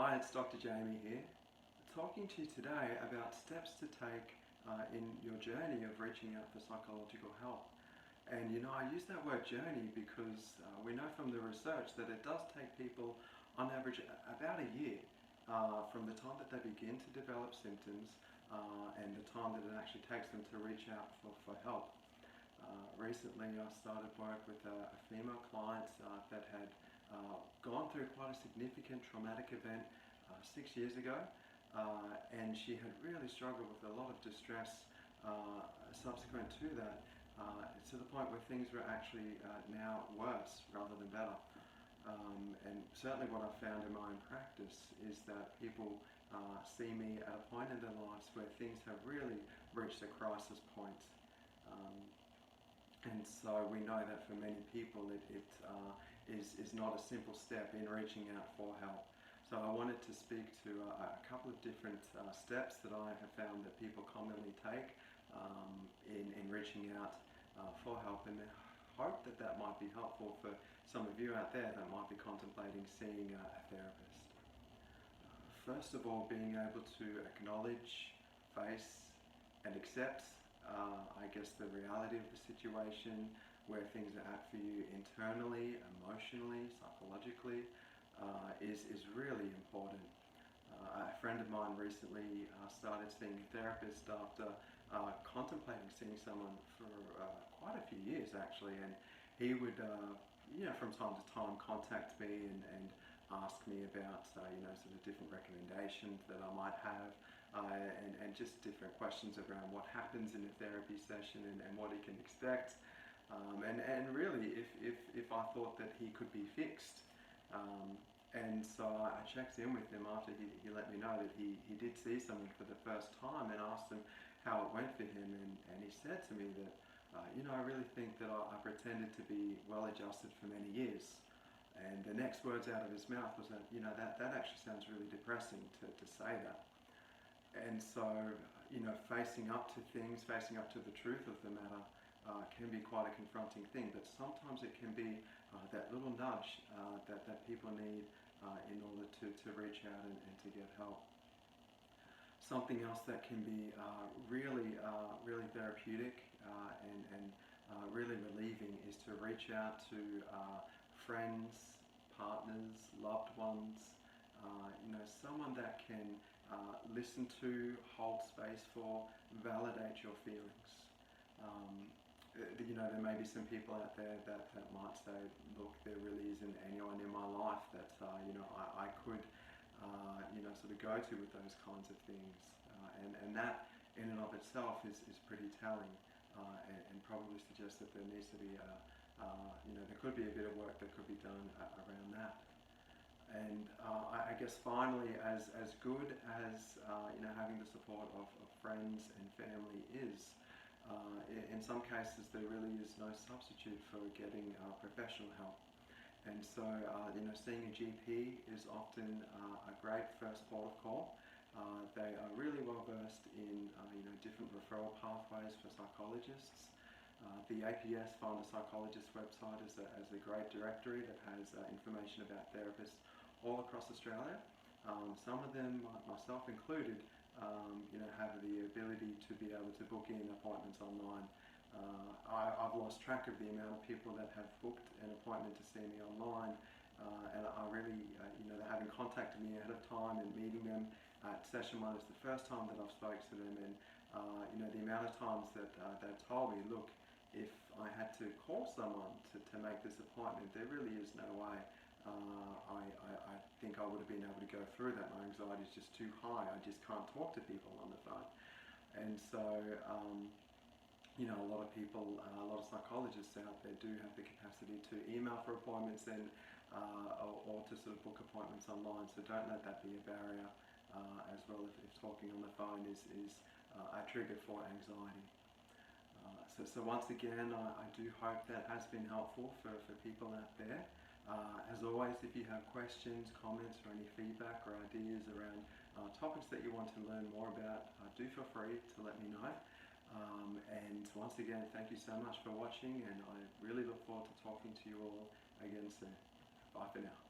Hi, it's Dr. Jamie here, talking to you today about steps to take in your journey of reaching out for psychological help. And I use that word journey because we know from the research that it does take people on average about a year from the time that they begin to develop symptoms and the time that it actually takes them to reach out for help. Recently I started work with a female client that had gone through quite a significant traumatic event 6 years ago, and she had really struggled with a lot of distress subsequent to that, to the point where things were actually now worse rather than better. And certainly what I've found in my own practice is that people see me at a point in their lives where things have really reached a crisis point. And so we know that for many people it is not a simple step in reaching out for help. So I wanted to speak to a couple of different steps that I have found that people commonly take in reaching out for help, and I hope that that might be helpful for some of you out there that might be contemplating seeing a therapist. First of all, being able to acknowledge, face and accept I guess the reality of the situation, where things are at for you internally, emotionally, psychologically, is really important. A friend of mine recently started seeing a therapist after contemplating seeing someone for quite a few years actually, and he would from time to time contact me and ask me about sort of different recommendations that I might have, and just different questions around what happens in a therapy session and what he can expect, and really if I thought that he could be fixed. And so I checked in with him after he let me know that he did see someone for the first time, and asked him how it went for him, and he said to me that I really think that I pretended to be well adjusted for many years. And the next words out of his mouth was that, that actually sounds really depressing to say that. And so, facing up to things, facing up to the truth of the matter can be quite a confronting thing, but sometimes it can be that little nudge that people need in order to reach out and to get help. Something else that can be really therapeutic and really relieving is to reach out to friends, partners, loved ones, someone that can listen to, hold space for, validate your feelings. There may be some people out there that might say, look, there really isn't anyone in my life that I could sort of go to with those kinds of things, and that in and of itself is pretty telling, and probably suggests that there needs to be there could be a bit of work that could be done around that. And I guess finally, as good as having the support of friends and family is, in some cases there really is no substitute for getting professional help. And so seeing a GP is often a great first port of call. They are really well versed in different referral pathways for psychologists. The APS Find a Psychologist website is a great directory that has information about therapists all across Australia. Some of them, myself included, have the ability to be able to book in appointments online. I've lost track of the amount of people that have booked an appointment to see me online, and I really, they're having contacted me ahead of time and meeting them at session one is the first time that I've spoke to them, and the amount of times that they've told me, look, if I had to call someone to make this appointment, there really is no way. I think I would have been able to go through that. My anxiety is just too high. I just can't talk to people on the phone. And so, a lot of people, a lot of psychologists out there do have the capacity to email for appointments and or to sort of book appointments online. So don't let that be a barrier as well if talking on the phone is a trigger for anxiety. So once again, I do hope that has been helpful for people out there. As always, if you have questions, comments, or any feedback or ideas around topics that you want to learn more about, do feel free to let me know. And once again, thank you so much for watching, and I really look forward to talking to you all again soon. Bye for now.